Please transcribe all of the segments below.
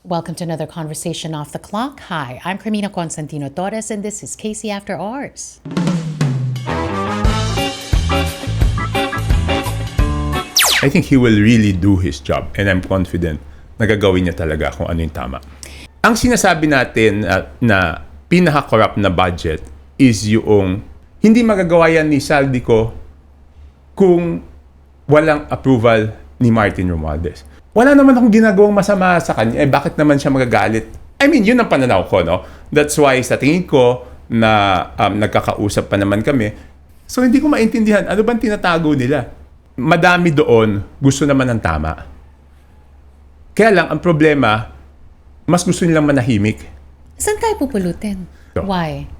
Welcome to another conversation off the clock. Hi, I'm Carmina Constantino Torres, and this is Casey After Hours. I think he will really do his job, and I'm confident na gagawin niya talaga kung ano yung tama. Ang sinasabi natin na pinaka-corrupt na budget is yung hindi magagawa yan ni Saldico kung walang approval ni Martin Romualdez. Wala naman akong ginagawang masama sa kanya. Bakit naman siya magagalit? I mean, yun ang pananaw ko, no? That's why sa tingin ko na nagkakausap pa naman kami. So, hindi ko maintindihan. Ano bang tinatago nila? Madami doon gusto naman ng tama. Kaya lang, ang problema, mas gusto nilang manahimik. Saan tayo pupulutin? So, Why?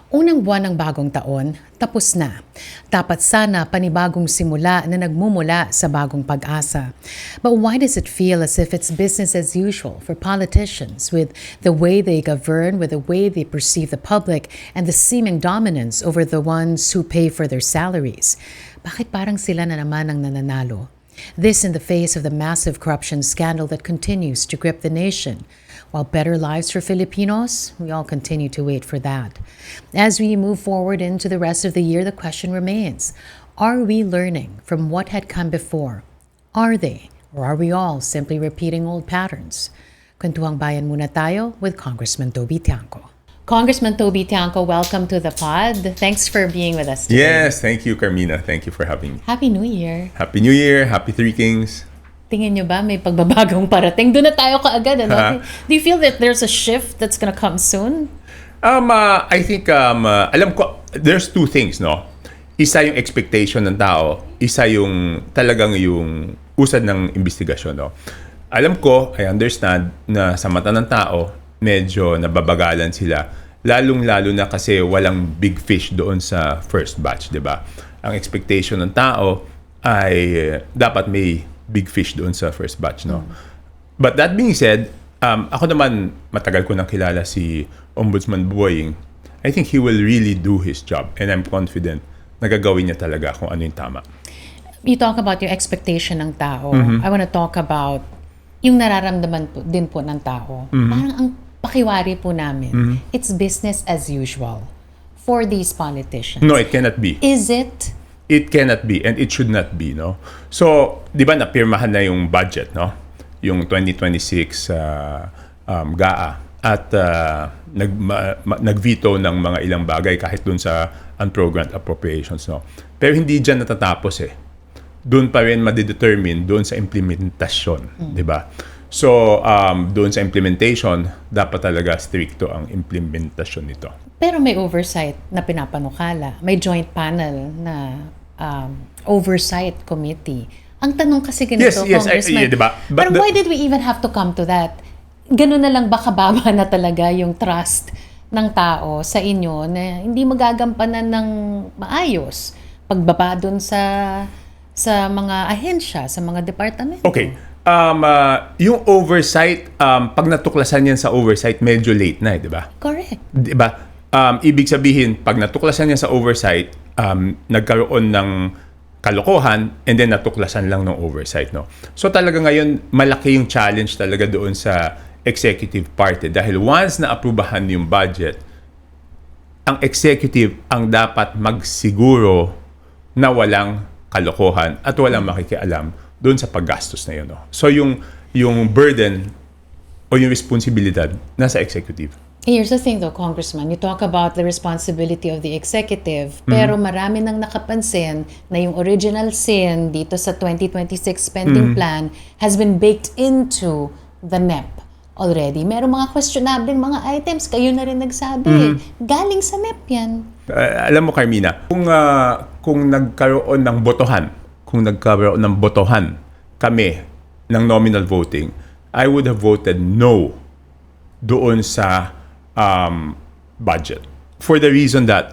Unang buwan ng bagong taon, tapos na. Dapat sana panibagong simula na nagmumula sa bagong pag-asa. But why does it feel as if it's business as usual for politicians with the way they govern, with the way they perceive the public, and the seeming dominance over the ones who pay for their salaries? Bakit parang sila na naman ang nananalo? This in the face of the massive corruption scandal that continues to grip the nation. While better lives for Filipinos, we all continue to wait for that. As we move forward into the rest of the year, the question remains, are we learning from what had come before? Are they, or are we all simply repeating old patterns? Kwentuhang Bayan muna tayo with Congressman Toby Tiangco. Congressman Toby Tiangco, welcome to the pod. Thanks for being with us today. yes, thank you, Carmina. Thank you for having me. Happy New Year. Happy New Year. Happy Three Kings. Tingin nyo ba may pagbabagong parating? Doon na tayo kaagad. Ano? Do you feel that there's a shift that's gonna come soon? I think, alam ko, there's two things, no? Isa yung expectation ng tao, isa yung talagang yung usad ng investigasyon, no? Alam ko, I understand na sa mata ng tao, medyo nababagalan sila. Lalong-lalo na kasi walang big fish doon sa first batch, di ba? Ang expectation ng tao ay dapat may big fish doon sa first batch, no? But that being said, ako naman, matagal ko nang kilala si Ombudsman Boying. I think he will really do his job, and I'm confident na gagawin niya talaga kung ano yung tama. You talk about your expectation ng tao. I want to talk about yung nararamdaman po, din po ng tao. Parang ang pakiwari po namin, it's business as usual for these politicians. No, it cannot be. Is it? It cannot be, and it should not be, no? So, di ba napirmahan na yung budget, no? Yung 2026 GAA. At nag-veto ng mga ilang bagay kahit dun sa unprogrammed appropriations, no? Pero hindi dyan natatapos eh. Doon pa rin madidetermine doon sa implementasyon, di ba? So, doon sa implementation, dapat talaga stricto ang implementasyon nito. Pero may oversight na pinapanukala. May joint panel na oversight committee. Ang tanong kasi ganito, Congressman, diba? But why did we even have to come to that? Ganun na lang ba kababa na talaga yung trust ng tao sa inyo na hindi magagampanan ng maayos pagbaba dun sa mga ahensya, sa mga departamento? Okay. Yung oversight, pag natuklasan yan sa oversight, medyo late na, di ba? Correct. Di ba? Ibig sabihin, pag natuklasan yan sa oversight, nagkaroon ng kalokohan and then natuklasan lang ng oversight, no? So talaga ngayon, malaki yung challenge talaga doon sa executive party dahil once na aprubahan yung budget, ang executive ang dapat magsiguro na walang kalokohan at walang makikialam doon sa paggastos na yun, no? So yung burden o yung responsibilidad nasa executive. Here's the thing though, Congressman, you talk about the responsibility of the executive, pero marami nang nakapansin na yung original sin dito sa 2026 spending plan has been baked into the NEP already. Merong mga questionable mga items, kayo na rin nagsabi. Galing sa NEP yan. Alam mo, Carmina, kung nagkaroon ng botohan kami ng nominal voting, I would have voted no doon sa budget. For the reason that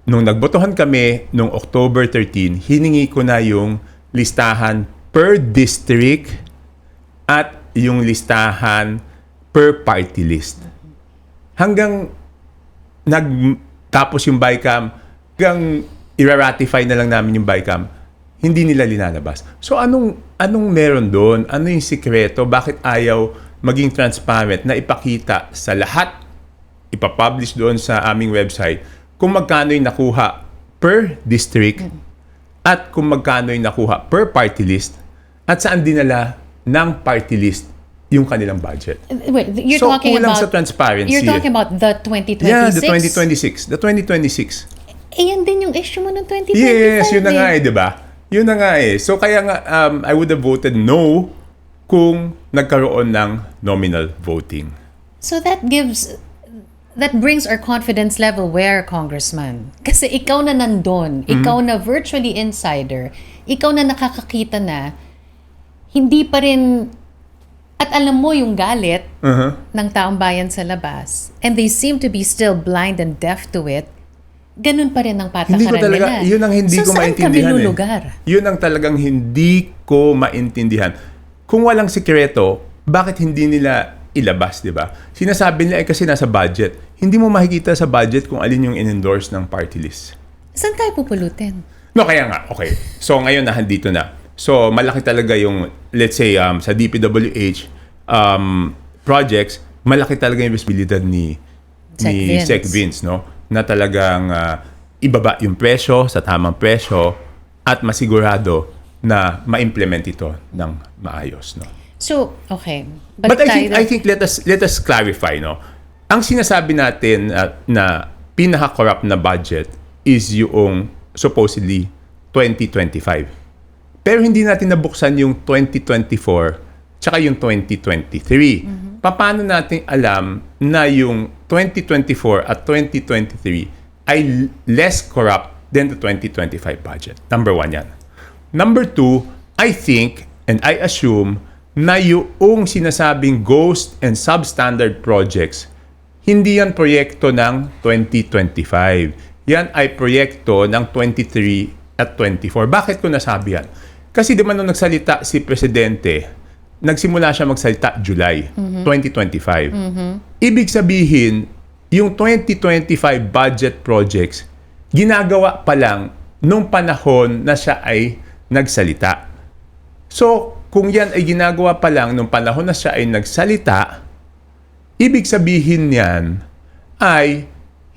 nung nagbotohan kami nung October 13, hiningi ko na yung listahan per district at yung listahan per party list. Hanggang tapos yung BICAM, hanggang i-ratify na lang namin yung BICAM, hindi nila linalabas. So anong meron doon? Ano yung sikreto? Bakit ayaw maging transparent na ipakita sa lahat, ipapublish doon sa aming website kung magkano yung nakuha per district at kung magkano yung nakuha per party list at saan dinala ng party list yung kanilang budget. Wait, you're So, talking kulang about sa transparency. You're talking about the 2026? Yeah, the 2026. The 2026. Eh, yan din yung issue mo ng 2025. Yes, yun na nga di ba? Yun na nga So, kaya nga, I would have voted no kung nagkaroon ng nominal voting. So that brings our confidence level where, Congressman? Kasi ikaw na nandun, ikaw na virtually insider, ikaw na nakakakita na, hindi pa rin, at alam mo yung galit ng taong bayan sa labas, and they seem to be still blind and deaf to it, ganun pa rin ang patakaran Hindi ko talaga, nila. yun ang hindi ko saan maintindihan. kami lulugar? Yun ang talagang hindi ko maintindihan. Kung walang sikreto, bakit hindi nila ilabas, di ba? Sinasabi nila kasi nasa budget. Hindi mo makikita sa budget kung alin yung in-endorse ng party list. Saan tayo pupulutin? No, kaya nga, okay. So, ngayon handito na. So, malaki talaga yung, let's say, sa DPWH projects, malaki talaga yung visibilidad ni Sec Vince, no? Na talagang ibaba yung presyo sa tamang presyo at masigurado na ma-implement ito ng maayos, no? So, okay. But I think let us clarify, no? Ang sinasabi natin na pinaka-corrupt na budget is yung supposedly 2025. Pero hindi natin nabuksan yung 2024 tsaka yung 2023. Paano natin alam na yung 2024 at 2023 ay less corrupt than the 2025 budget? Number one yan. Number two, I think and I assume na yung sinasabing ghost and substandard projects, hindi yan proyekto ng 2025. Yan ay proyekto ng 23 at 24. Bakit ko nasabi yan? Kasi di man nung nagsalita si Presidente, nagsimula siya magsalita July 2025. Ibig sabihin, yung 2025 budget projects, ginagawa pa lang nung panahon na siya ay nagsalita. So, kung yan ay ginagawa pa lang nung panahon na siya ay nagsalita, ibig sabihin niyan ay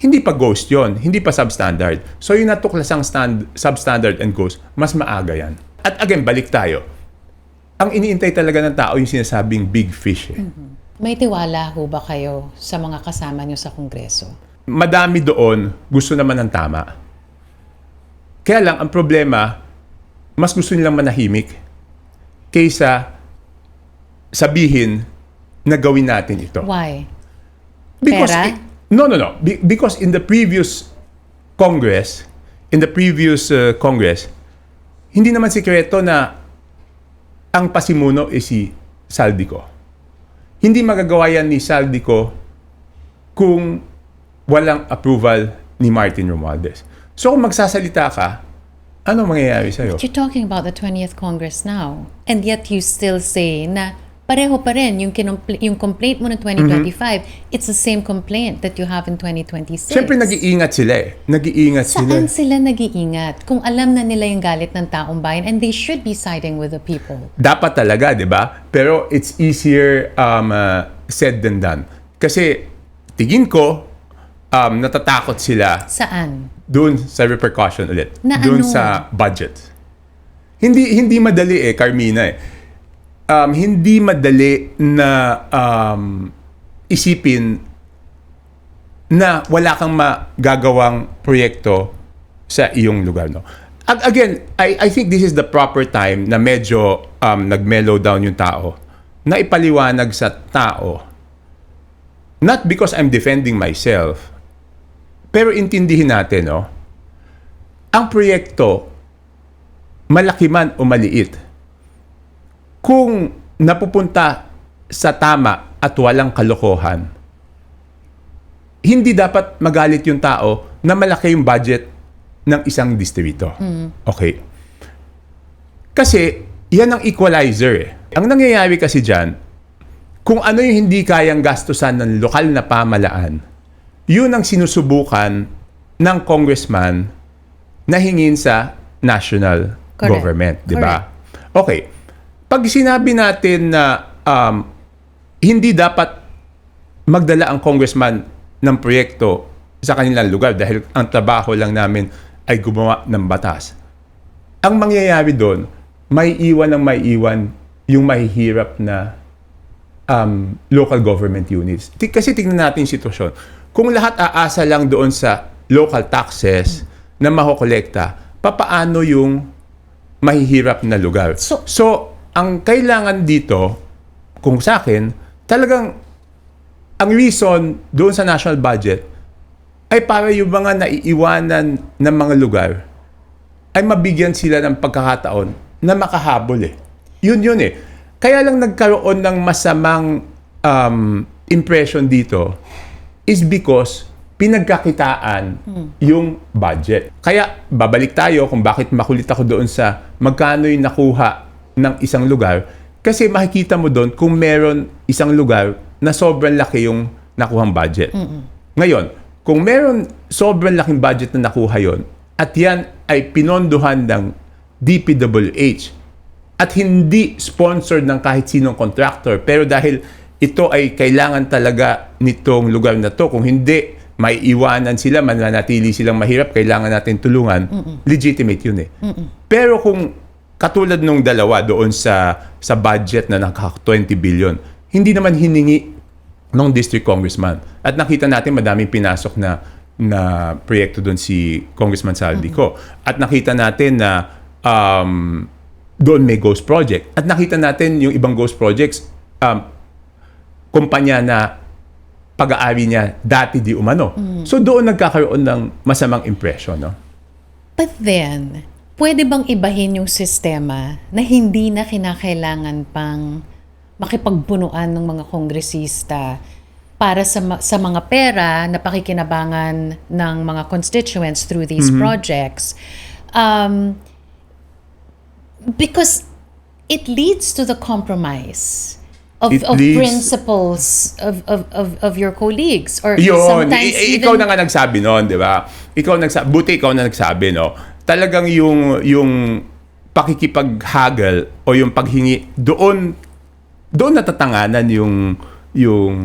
hindi pa ghost yon, hindi pa substandard. So yung natuklasang substandard and ghost, mas maaga yan. At again, balik tayo. Ang iniintay talaga ng tao yung sinasabing big fish. May tiwala ho ba kayo sa mga kasama nyo sa Kongreso? Madami doon gusto naman ng tama. Kaya lang, ang problema, mas gusto nilang manahimik kaysa sabihin na gawin natin ito. Why? Because Pera? No. Because in the previous Congress, hindi naman sikreto na ang pasimuno is si Saldico. Hindi magagawa yan ni Saldico kung walang approval ni Martin Romualdez. So kung magsasalita ka, ano mangyayari sa'yo? You're talking about the 20th Congress now, and yet you still say na pareho pa rin yung complaint mo ng 2025, it's the same complaint that you have in 2026. Siyempre nag-iingat sila eh. Saan sila nag-iingat? Kung alam na nila yung galit ng taong bayan, and they should be siding with the people. Dapat talaga, di ba? Pero it's easier said than done. Kasi tingin ko, natatakot sila Saan? doon sa repercussion ulit. Na Doon ano? sa budget. Hindi madali Carmina eh. Hindi madali na isipin na wala kang magagawang proyekto sa iyong lugar, no? Again, I think this is the proper time na medyo nag-mellow down yung tao, na ipaliwanag sa tao, not because I'm defending myself, pero intindihin natin, no? Ang proyekto, malaki man o maliit, kung napupunta sa tama at walang kalokohan, hindi dapat magalit yung tao na malaki yung budget ng isang distrito. Okay. Kasi, yan ang equalizer eh. Ang nangyayari kasi dyan, kung ano yung hindi kayang gastusan ng lokal na pamalaan, yun ang sinusubukan ng congressman na hingin sa national government. Di ba? Okay. Pag sinabi natin na hindi dapat magdala ang congressman ng proyekto sa kanilang lugar dahil ang trabaho lang namin ay gumawa ng batas. Ang mangyayari doon, may iwan yung mahihirap na local government units. Kasi tingnan natin yung sitwasyon. Kung lahat aasa lang doon sa local taxes na makokolekta, papaano yung mahihirap na lugar? So ang kailangan dito, kung sa akin, talagang ang reason doon sa national budget ay para yung mga naiiwanan ng mga lugar ay mabigyan sila ng pagkakataon na makahabol eh. Yun eh. Kaya lang nagkaroon ng masamang impression dito is because pinagkakitaan yung budget. Kaya babalik tayo kung bakit makulit ako doon sa magkano yung nakuha ng isang lugar. Kasi makikita mo doon kung meron isang lugar na sobrang laki yung nakuhang budget. Ngayon, kung meron sobrang laking budget na nakuha yon at yan ay pinondohan ng DPWH at hindi sponsored ng kahit sinong contractor, pero dahil ito ay kailangan talaga nitong lugar na to, kung hindi, may iwanan sila, mananatili silang mahirap, kailangan natin tulungan, legitimate yun eh. Pero kung katulad nung dalawa doon sa budget na naka 20 billion, hindi naman hiningi ng district congressman. At nakita natin madaming pinasok na proyekto doon si Congressman Saldico. At nakita natin na doon may ghost project. At nakita natin yung ibang ghost projects, kumpanya na pag-aari niya dati di umano. So doon nagkakaroon ng masamang impression, no? But then, pwede bang ibahin yung sistema na hindi na kinakailangan pang makipagbunuan ng mga kongresista para sa mga pera na pakikinabangan ng mga constituents through these projects? Because it leads to the compromise of principles of your colleagues, or yun, sometimes ikaw na nga nagsabi noon, di ba? Buti ikaw na nagsabi, no? Talagang yung pakikipaghagal o yung paghingi doon natatanganan yung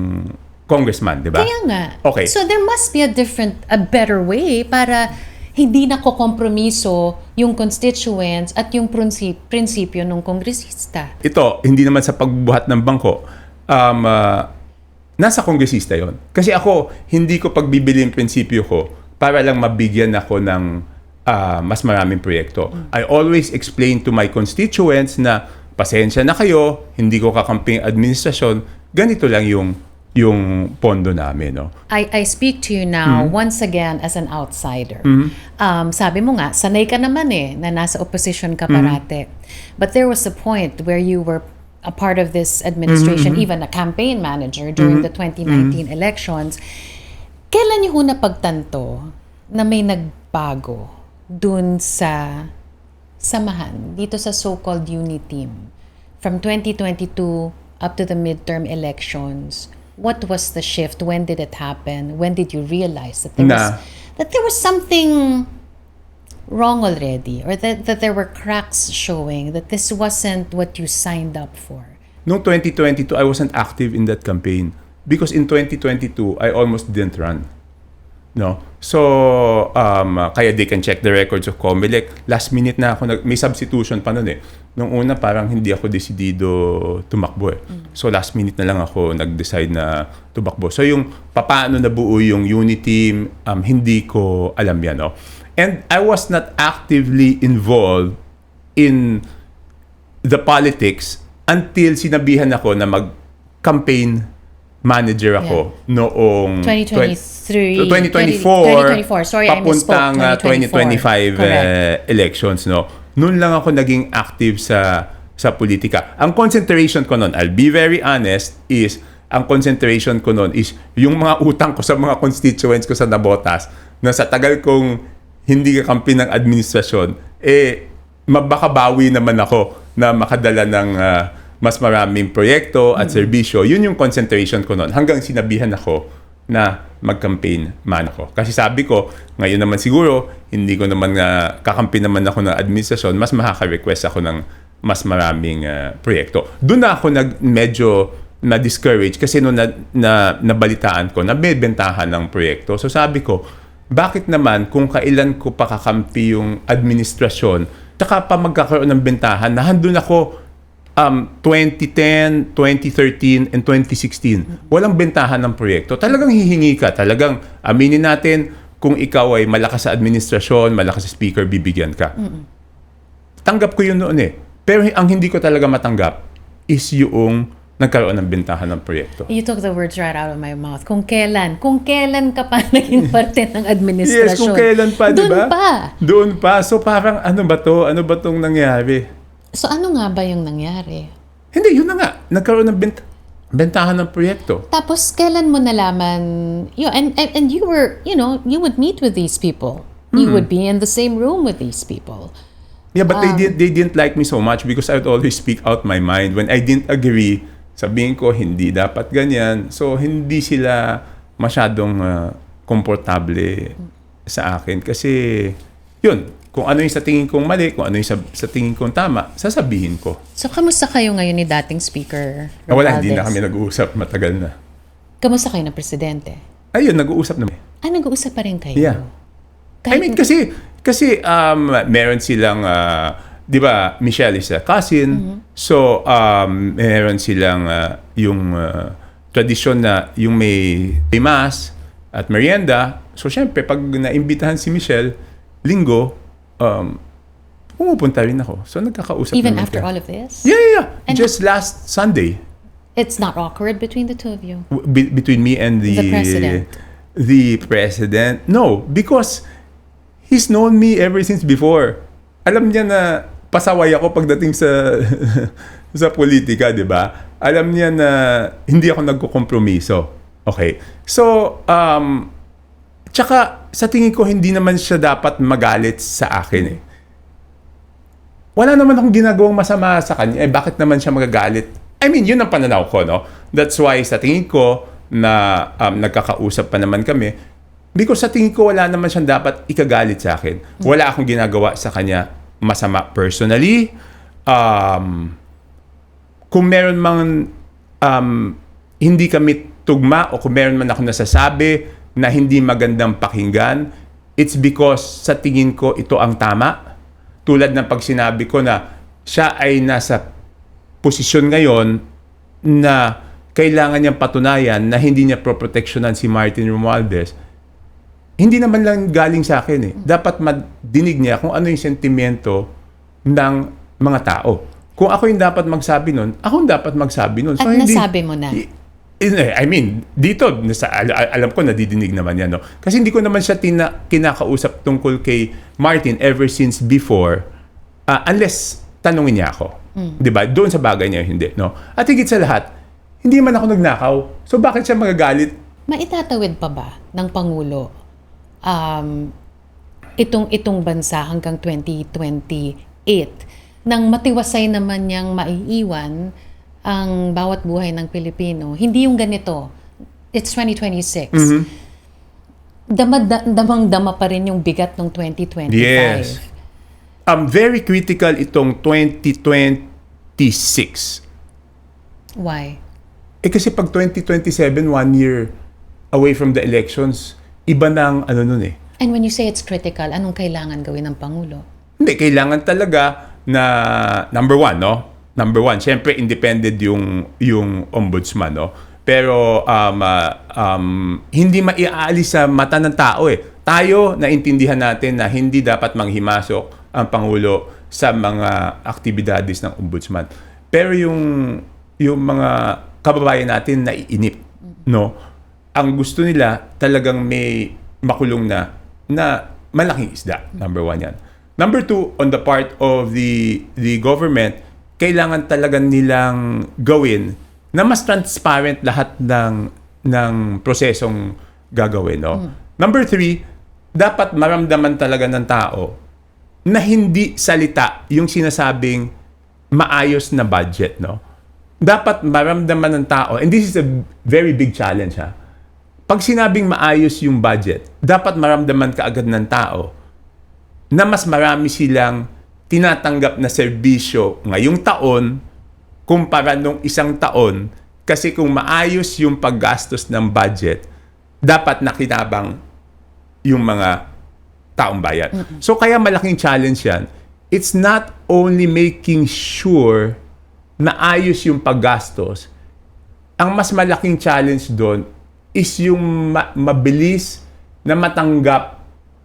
congressman, di ba? Kaya nga. Okay. So there must be a better way para hindi na kokompromiso yung constituents at yung prinsipyo ng kongresista. Ito, hindi naman sa pagbuhat ng bangko, nasa kongresista yon. Kasi ako, hindi ko pagbibili yung prinsipyo ko para lang mabigyan ako ng mas maraming proyekto. I always explain to my constituents na pasensya na kayo, hindi ko kakamping administrasyon, ganito lang yung pondo namin, no? I speak to you now once again as an outsider. Sabi mo nga, sanay ka naman na nasa opposition ka parate. But there was a point where you were a part of this administration, even a campaign manager during the 2019 elections. Kailan niyo napagtanto na may nagbago dun sa samahan, dito sa so-called unity team? From 2022 up to the midterm elections, what was the shift? When did it happen? When did you realize that there was something wrong already, or that there were cracks showing, that this wasn't what you signed up for? Noong 2022, I wasn't active in that campaign because in 2022, I almost didn't run. No? So, kaya they can check the records of Comelec. Last minute na ako, may substitution pa nun eh. Nung una, parang hindi ako desidido tumakbo eh. So, last minute na lang ako nag-decide na tumakbo. So, yung paano nabuo yung unity team, hindi ko alam yan. No? And I was not actively involved in the politics until sinabihan ako na mag-campaign manager ako noong 2024. Sorry, papuntang I misspoke. 2025 elections, no. Noon lang ako naging active sa politika. Ang concentration ko noon, I'll be very honest, is ang concentration ko noon is yung mga utang ko sa mga constituents ko sa Navotas na sa tagal kong hindi kakampi ng administrasyon, mabakabawi naman ako na makadala ng mas maraming proyekto at serbisyo. Yun yung concentration ko noon. Hanggang sinabihan ako na mag-campaign man ako. Kasi sabi ko, ngayon naman siguro, hindi ko naman kakampi naman ako ng administrasyon, mas makaka-request ako ng mas maraming proyekto. Doon na ako medyo na-discourage kasi nung nabalitaan ko na may bentahan ng proyekto. So sabi ko, bakit naman kung kailan ko pa kakampi yung administrasyon, tsaka pa magkakaroon ng bentahan na handun ako 2010, 2013, and 2016. Walang bentahan ng proyekto. Talagang hihingi ka. Talagang aminin natin kung ikaw ay malakas sa administrasyon, malakas sa speaker, bibigyan ka. Tanggap ko yun noon eh. Pero ang hindi ko talaga matanggap is yung nagkaroon ng bentahan ng proyekto. You took the words right out of my mouth. Kung kailan ka pa naging parte ng administrasyon. Yes, kung kailan pa, di ba? Doon pa. Doon pa. So parang ano ba to? Ano ba tong nangyari? So ano nga ba yung nangyari? Hindi, yun na nga. Nagkaroon ng bentahan ng proyekto. Tapos kailan mo nalaman, and you were, you would meet with these people. You would be in the same room with these people. Yeah, but they didn't like me so much because I would always speak out my mind. When I didn't agree, sabihin ko, hindi dapat ganyan. So, hindi sila masyadong komportable sa akin. Kasi, yun, kung ano yung sa tingin kong mali, kung ano yung sa tingin kong tama, sasabihin ko. So, kamusta kayo ngayon ni dating speaker? Wala, hindi na kami nag-uusap. Matagal na. Kamusta kayo na presidente? Ayun, nag-uusap naman. Nag-uusap pa rin kayo? Yeah. I mean, kasi meron silang, di ba, Michelle is a cousin. So, meron silang yung tradisyon na yung may mass at merienda. So, syempre, pag naimbitahan si Michelle, linggo, pumupunta rin ako. So, nagkakausap Even naman after kaya. all of this? Yeah. Just last Sunday. It's not awkward between the two of you? Between me and The president? The president? No, because he's known me ever since before. Alam niya na pasaway ako pagdating sa sa politika, di ba? Alam niya na hindi ako nagkukompromiso. Okay. So, tsaka sa tingin ko hindi naman siya dapat magalit sa akin eh. Wala naman akong ginagawang masama sa kanya. Bakit naman siya magagalit? I mean, yun ang pananaw ko, no? That's why sa tingin ko na nagkakausap pa naman kami, because sa tingin ko wala naman siyang dapat ikagalit sa akin. Wala akong ginagawa sa kanya masama personally. Kung meron mang hindi kami tugma o kung meron man ako nasasabi na hindi magandang pakinggan, it's because sa tingin ko ito ang tama. Tulad ng pag sinabi ko na siya ay nasa posisyon ngayon na kailangan niyang patunayan na hindi niya proproteksyonan si Martin Romualdez. Hindi naman lang galing sa akin eh. Dapat madinig niya kung ano yung sentimento ng mga tao. Kung ako yung dapat magsabi nun, ako yung dapat magsabi nun. So, at nasabi mo na? I mean, dito, alam ko nadidinig naman yan. No? Kasi hindi ko naman siya kinakausap tungkol kay Martin ever since before, unless tanungin niya ako. Diba? Doon sa bagay niya, hindi. No? At higit sa lahat, hindi man ako nagnakaw. So bakit siya magagalit? Maitatawid pa ba ng Pangulo itong bansa hanggang 2028 nang matiwasay naman niyang maiiwan ang bawat buhay ng Pilipino? Hindi yung ganito. It's 2026. Damang-dama pa rin yung bigat ng 2025. Yes. Very critical itong 2026. Why? Kasi pag 2027, 1 year away from the elections, iba ng nun eh. And when you say it's critical, anong kailangan gawin ng Pangulo? Hindi, kailangan talaga na number one, syempre independent yung ombudsman, no? Pero hindi maiaalis sa mata ng tao eh. Tayo, naintindihan natin na hindi dapat manghimasok ang Pangulo sa mga aktibidades ng ombudsman. Pero yung mga kababayan natin naiinip, no? Ang gusto nila talagang may makulong na malaking isda. Number one yan. Number two, on the part of the government, kailangan talaga nilang gawin na mas transparent lahat ng prosesong gagawin, no? Number three, dapat maramdaman talaga ng tao na hindi salita yung sinasabing maayos na budget, no? Dapat maramdaman ng tao, and this is a very big challenge, ha? Pag sinabing maayos yung budget, dapat maramdaman kaagad ng tao na mas marami silang tinatanggap na serbisyo ngayong taon kumpara nung isang taon Kasi kung maayos yung paggastos ng budget, dapat nakinabang yung mga taong bayan. So kaya malaking challenge yan. It's not only making sure na ayos yung paggastos. Ang mas malaking challenge doon is yung mabilis na matanggap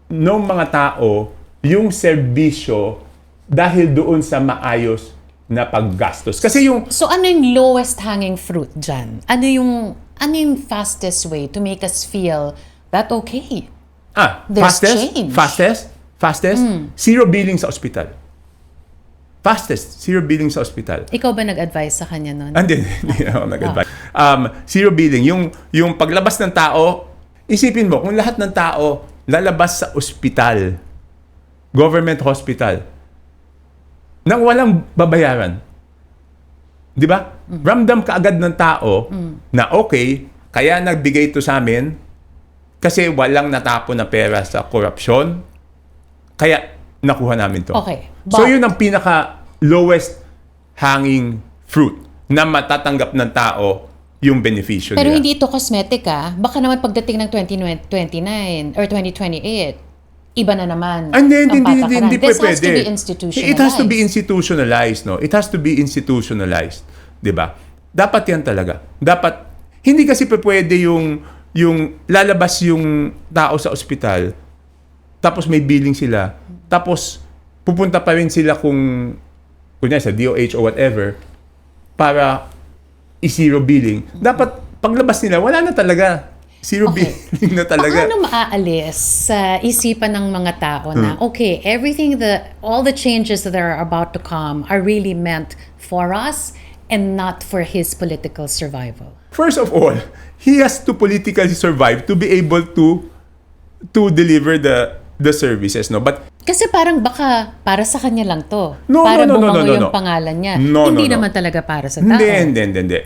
ng mga tao yung serbisyo dahil doon sa maayos na paggastos. Kasi yung So ano yung lowest hanging fruit dyan? Ano yung fastest way to make us feel that okay? There's change. Fastest, zero billing sa ospital. Fastest, zero billing sa ospital. Ikaw ba nag-advise sa kanya nun? Hindi ako nag-advise. Zero billing. Yung paglabas ng tao, isipin mo, kung lahat ng tao lalabas sa ospital, government hospital, nang walang babayaran, di ba? Ramdam ka agad ng tao na okay, kaya nagbigay ito sa amin kasi walang natapon na pera sa korupsyon, kaya nakuha namin to. Okay, So but- yun ang pinaka lowest hanging fruit na matatanggap ng tao yung beneficyo Pero nila. hindi ito cosmetic Baka naman pagdating ng 2029 or 2028, iba na naman Hindi ang patakaran. pwede. This has to be institutionalized. It has to be institutionalized, no? It has to be institutionalized, 'di ba? Dapat 'yan talaga. Dapat hindi kasi pwede yung lalabas yung tao sa ospital tapos may billing sila. Tapos pupunta pa rin sila kung kunya sa DOH o whatever para i-zero billing. Dapat paglabas nila wala na talaga. Zero Okay. billing na talaga. Paano maaalis sa isipan ng mga tao na, okay, all the changes that are about to come are really meant for us and not for his political survival? First of all, he has to politically survive to be able to deliver the services, no? But Kasi parang baka para sa kanya lang to. No, para no, no, bumango no, no, yung no. pangalan niya. No, Hindi no, no. naman talaga para sa tao. hindi.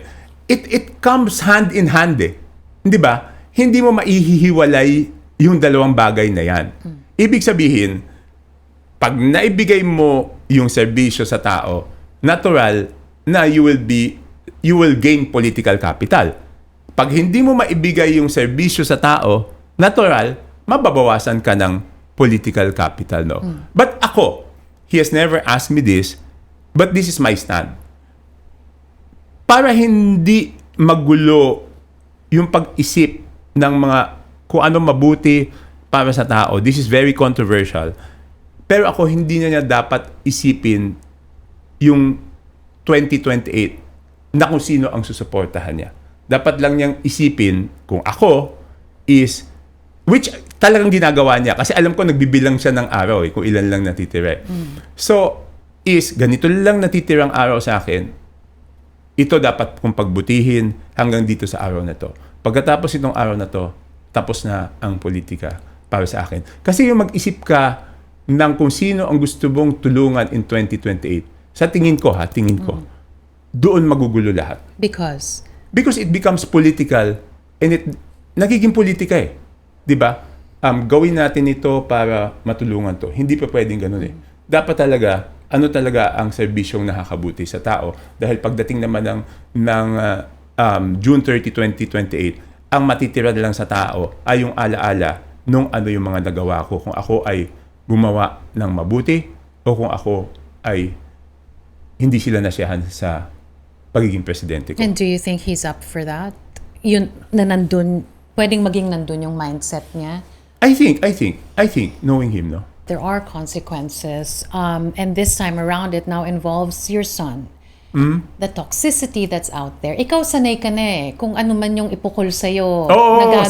It comes hand in hand eh. Di ba? Hindi mo maihihiwalay yung dalawang bagay na yan. Ibig sabihin, pag naibigay mo yung serbisyo sa tao, natural na you will gain political capital. Pag hindi mo maibigay yung serbisyo sa tao, natural, mababawasan ka ng political capital, no? But ako, he has never asked me this, but this is my stand. Para hindi magulo yung pag-isip ng mga kung ano mabuti para sa tao, this is very controversial. Pero ako, hindi na niya dapat isipin yung 2028 na kung sino ang susuportahan niya. Dapat lang niyang isipin kung ako is, which talagang ginagawa niya. Kasi alam ko nagbibilang siya ng araw kung ilan lang natitira. So, is ganito lang natitirang araw sa akin, ito dapat kong pagbutihin hanggang dito sa araw na to. Pagkatapos itong araw na to, tapos na ang politika para sa akin. Kasi yung mag-isip ka ng kung sino ang gusto mong tulungan in 2028, sa tingin ko, doon magugulo lahat. Because Because it becomes political and nagiging politika eh. 'Di ba? Gawin natin ito para matulungan to. Hindi pa pwedeng ganun eh. Dapat talaga ano talaga ang serbisyong nakakabuti sa tao dahil pagdating naman ng June 30, 2028, ang matitira na lang sa tao ay yung alaala nung ano yung mga nagawa ko. Kung ako ay gumawa ng mabuti o kung ako ay hindi sila nasiyahan sa pagiging presidente ko. And do you think he's up for that? Yun na nandun, pwedeng maging nandun yung mindset niya? I think, knowing him, no? There are consequences. And this time around, it now involves your son. The toxicity that's out there. Ikaw sanay ka na Kung ano man yung ipukol sa'yo, nagagawa.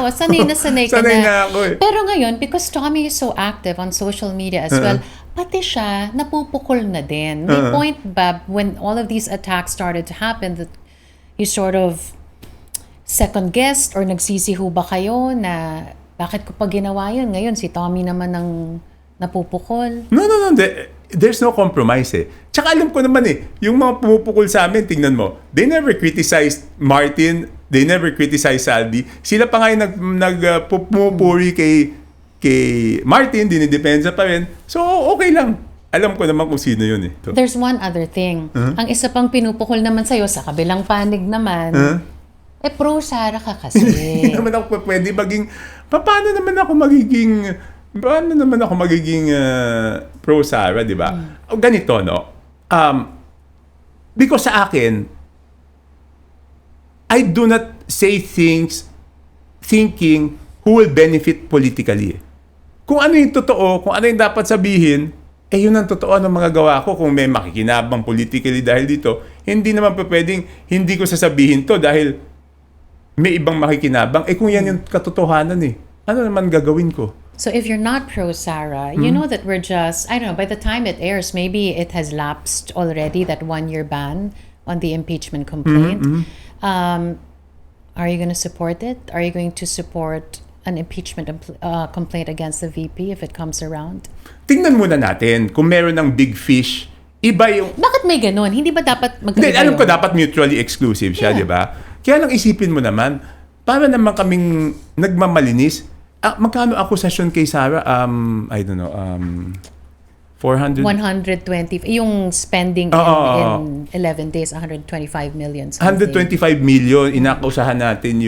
Sanay na. Sanay ka Sanay na. na ako eh. Pero ngayon, because Tommy is so active on social media as well, pati siya, napupukol na din. May point ba, when all of these attacks started to happen, that you sort of second-guessed or nagsisiho ba kayo na bakit ko pa ginawa yun? Ngayon, si Tommy naman ang napupukol. No. There's no compromise eh. Tsaka alam ko naman yung mga pumupukol sa amin, tingnan mo, they never criticized Martin, they never criticized Saldi. Sila pa nga yung pumupuri kay Martin, dinidepensa pa rin. So, okay lang. Alam ko naman kung sino yun eh. So, There's one other thing. Ang isa pang pinupukol naman sa'yo sa kabilang panig naman, pro-Sara ka kasi. hindi naman ako pwede maging, paano naman ako magiging pro-Sara, di ba? O ganito, no? Because sa akin, I do not say things thinking who will benefit politically. Kung ano yung totoo, kung ano yung dapat sabihin, yun ang totoo ng mga gawa ko. Kung may makikinabang politically dahil dito, hindi naman pa pwedeng hindi ko sasabihin to dahil may ibang makikinabang. Kung yan yung katotohanan ano naman gagawin ko? So if you're not pro-Sara, you know that we're just, I don't know, by the time it airs, maybe it has lapsed already, that 1-year ban on the impeachment complaint. Are you going to support it? Are you going to support an impeachment complaint against the VP if it comes around? Tingnan muna natin kung meron ng big fish, iba yung... Bakit may ganun? Hindi ba dapat Hindi, magkaiba alam ko yun? dapat mutually exclusive siya, Yeah. di ba? Kaya lang isipin mo naman, para naman kaming nagmamalinis, magkano akusasyon kay Sara? I don't know, 400... 120, yung spending in 11 days, 125 million. something. 125 million, inakusahan natin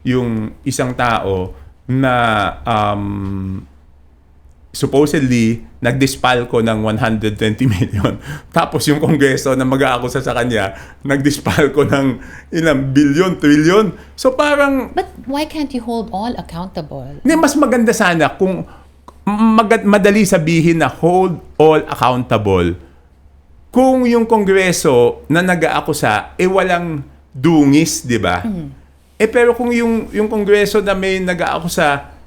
yung isang tao na supposedly nagdispalko ng 120 million. Tapos yung kongreso na mag-aakusa sa kanya, nagdispalko ng ilang billion, trillion. So parang, But why can't you hold all accountable? mas maganda sana kung madali sabihin na hold all accountable kung yung kongreso na nag-aakusa, walang dungis, di ba? Pero kung yung kongreso na may nag-aakusa,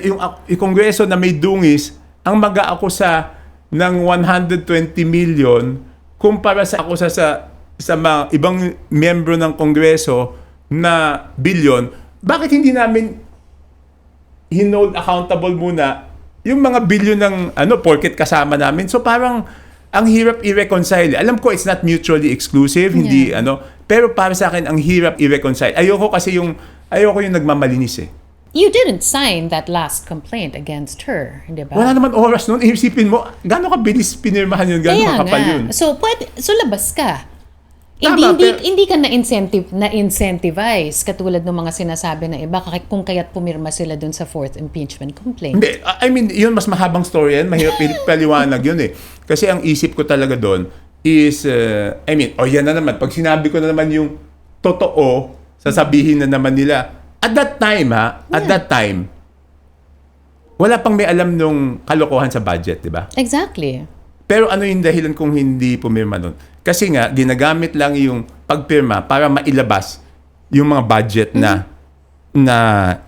yung kongreso na may dungis, ang mag-aakusa ng 120 million kumpara sa akusa sa mga ibang miyembro ng kongreso na billion, bakit hindi namin hinold accountable muna yung mga billion ng porket kasama namin? So parang ang hirap i-reconcile. Alam ko it's not mutually exclusive, hindi pero para sa akin ang hirap i-reconcile. Ayoko yung nagmamalinis eh. You didn't sign that last complaint against her, di ba? Wala naman oras noon. Isipin mo, gaano kabilis pinirmahan yun, gaano Kaya kakapal nga. yun. So labas ka. Tama, Hindi ka na-incentivize katulad ng mga sinasabi ng iba kung kaya't pumirma sila dun sa fourth impeachment complaint. Hindi, I mean, yun mas mahabang story yan. Mahirap paliwanag yun eh. Kasi ang isip ko talaga doon is, yan na naman. Pag sinabi ko na naman yung totoo, sasabihin na naman nila. At that time, wala pang may alam nung kalokohan sa budget, di ba? Exactly. Pero ano yung dahilan kung hindi pumirma doon? Kasi nga, ginagamit lang yung pagpirma para mailabas yung mga budget na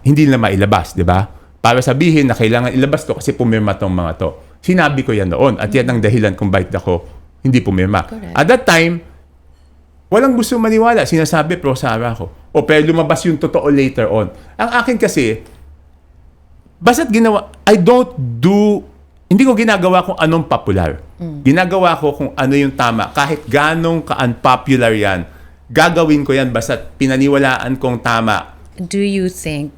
hindi na mailabas, di ba? Para sabihin na kailangan ilabas to kasi pumirma tong mga to. Sinabi ko yan noon at yan ang dahilan kung bakit ako hindi pumirma. Correct. At that time, walang gusto maniwala. Sinasabi, pro-Sara ako. Pero lumabas yung totoo later on. Ang akin kasi, basta't ginawa, hindi ko ginagawa kung anong popular. Ginagawa ko kung ano yung tama. Kahit ganong ka-unpopular yan, gagawin ko yan basta't pinaniwalaan kong tama. Do you think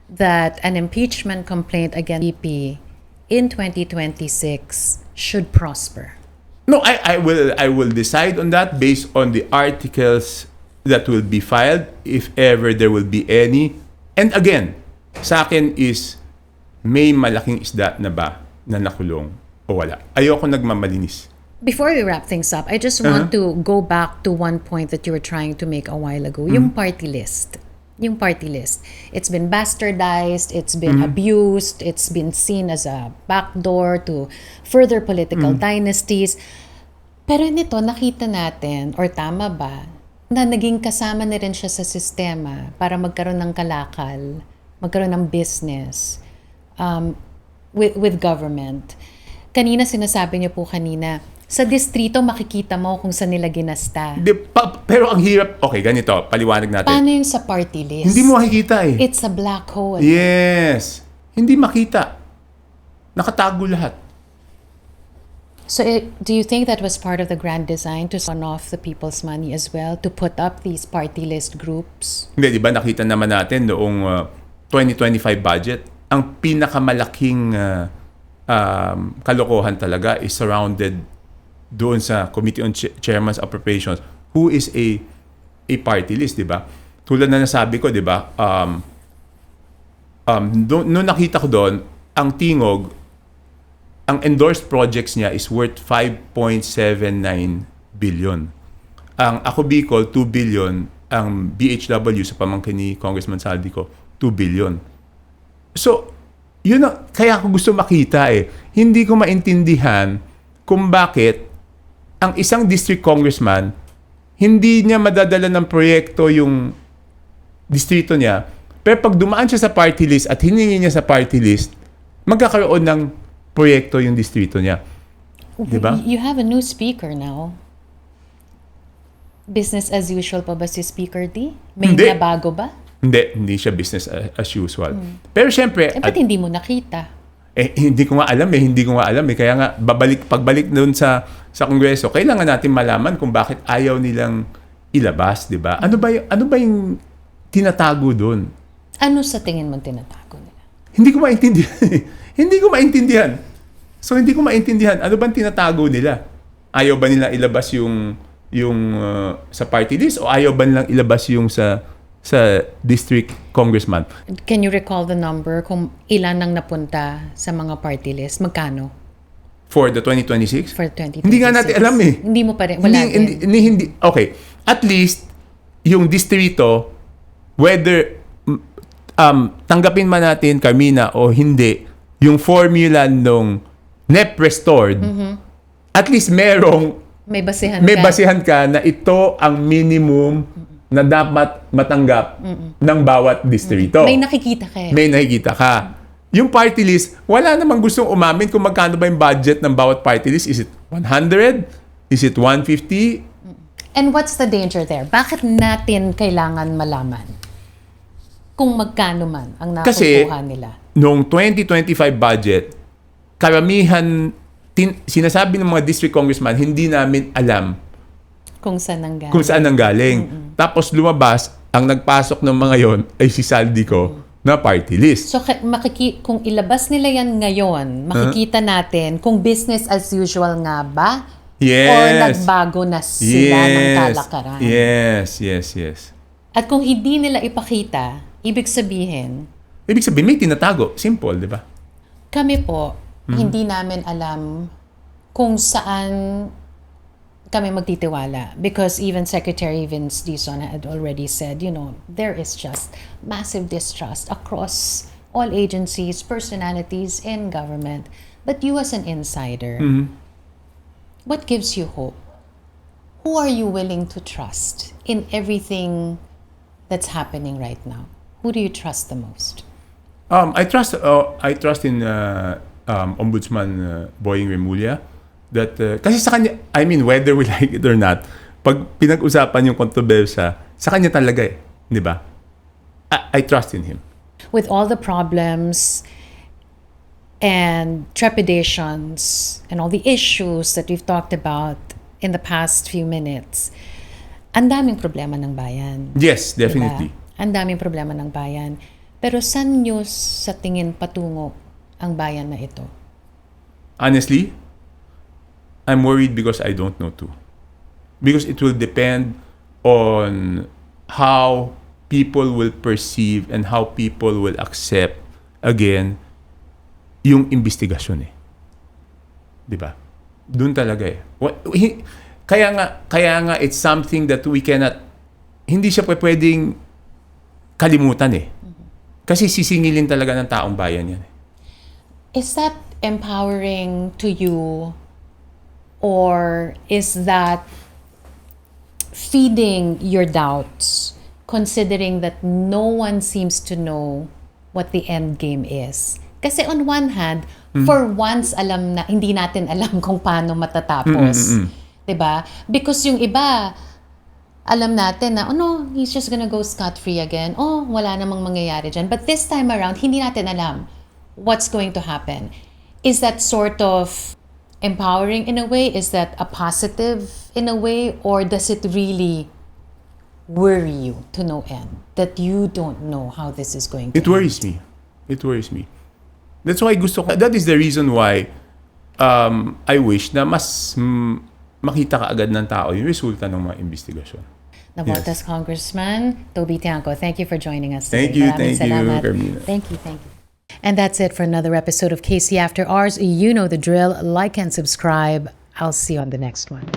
that an impeachment complaint against VP in 2026 should prosper? No, I will decide on that based on the articles that will be filed, if ever there will be any. And again, sa akin is, may malaking isda na ba na nakulong o wala? Ayoko nagmamalinis. Before we wrap things up, I just want to go back to one point that you were trying to make a while ago, yung party list. Yung party list. It's been bastardized, it's been abused, it's been seen as a backdoor to further political dynasties. Pero nito, nakita natin, or tama ba, na naging kasama na rin siya sa sistema para magkaroon ng kalakal, magkaroon ng business with government. Kanina, sinasabi niyo po kanina, sa distrito makikita mo kung saan nila ginasta. Pero ang hirap, okay, ganito, paliwanag natin. Paano yung sa party list? Hindi mo makikita eh. It's a black hole. Yes. Hindi makita. Nakatago lahat. So do you think that was part of the grand design to run off the people's money as well, to put up these party list groups? Hindi, di ba nakita naman natin noong 2025 budget, ang pinakamalaking kalokohan talaga is surrounded doon sa Committee on Chairman's Appropriations who is a party list, di ba? Tulad na nasabi ko, di ba? Noong nakita ko doon, ang Tingog, ang endorsed projects niya is worth 5.79 billion. Ang Ako Bicol, 2 billion. Ang BHW sa pamangkin ni Congressman Saldico, 2 billion. So, yun ang, kaya ako gusto makita Hindi ko maintindihan kung bakit ang isang district congressman, hindi niya madadala ng proyekto yung distrito niya, pero pag dumaan siya sa party list at hiningi niya sa party list, magkakaroon ng proyekto yung distrito niya. Diba? You have a new speaker now. Business as usual pa ba si Speaker D? May Hindi. nabago ba? Hindi siya business as usual. Pero syempre, Ba't hindi mo nakita? hindi ko nga alam Kaya nga, pagbalik doon sa Kongreso, kailangan natin malaman kung bakit ayaw nilang ilabas, di ba? Ano ba yung tinatago doon? Ano sa tingin mo tinatago nila? Hindi ko maintindihan. So, hindi ko maintindihan. Ano bang tinatago nila? Ayaw ba nilang ilabas yung sa party list o ayaw ba nilang ilabas yung sa district congressman? Can you recall the number kung ilan ang napunta sa mga party list? Magkano? For the 2026? For 2026? Hindi nga natin alam Hindi mo pa rin. Wala din. Hindi. Okay. At least, yung distrito, whether tanggapin man natin, Carmina, o hindi, yung formula nung NEP restored, at least May basihan may ka. basihan ka na ito ang minimum na dapat matanggap ng bawat distrito. May nakikita ka May nakikita ka. Yung party list, wala namang gustong umamin kung magkano ba yung budget ng bawat party list. Is it 100? Is it 150? And what's the danger there? Bakit natin kailangan malaman kung magkano man ang Kasi, nakukuha nila? noong 2025 budget, karamihan, sinasabi ng mga district congressman, hindi namin alam Kung saan nanggaling. kung saan nanggaling. Tapos lumabas, ang nagpasok ng mga yon ay si Saldico na party list. So, kung ilabas nila yan ngayon, makikita natin kung business as usual nga ba Yes. or nagbago na sila ng kalakaran. Yes. At kung hindi nila ipakita, ibig sabihin, May tinatago. Simple, di ba? kami po, hindi namin alam kung saan kami magtitiwala. Because even Secretary Vince Dizon had already said, there is just massive distrust across all agencies, personalities in government. But you as an insider, what gives you hope? Who are you willing to trust in everything that's happening right now? Who do you trust the most? I trust in Ombudsman Boying Remulla that kasi sa kanya, I mean, whether we like it or not, pag pinag-usapan yung kontrobersya, sa kanya talaga di ba? I trust in him. With all the problems and trepidations and all the issues that we've talked about in the past few minutes, ang daming problema ng bayan. Yes, definitely. Diba? Ang daming problema ng bayan. Pero saan nyo sa tingin patungo ang bayan na ito? Honestly, I'm worried because I don't know too. Because it will depend on how people will perceive and how people will accept, again, yung investigasyon Di ba? Doon talaga Kaya nga it's something that we cannot, hindi siya pwedeng kalimutan Kasi sisingilin talaga ng taong bayan yan Is that empowering to you, or is that feeding your doubts, considering that no one seems to know what the end game is? Kasi on one hand, for once hindi natin alam kung paano matatapos. Diba? Because yung iba, alam natin na, he's just gonna go scot-free again. Wala namang mangyayari dyan. But this time around, hindi natin alam what's going to happen. Is that sort of empowering in a way? Is that a positive in a way? Or does it really worry you to no end that you don't know how this is going to It worries me. That's why gusto ko, that is the reason why I wish na mas makita ka agad ng tao yung resulta ng mga investigasyon. Navotas Congressman Toby Tiangco, thank you for joining us today. Thank you, Maraming thank you, salamat. Carmina. Thank you. And that's it for another episode of KC After Hours. You know the drill. Like and subscribe. I'll see you on the next one.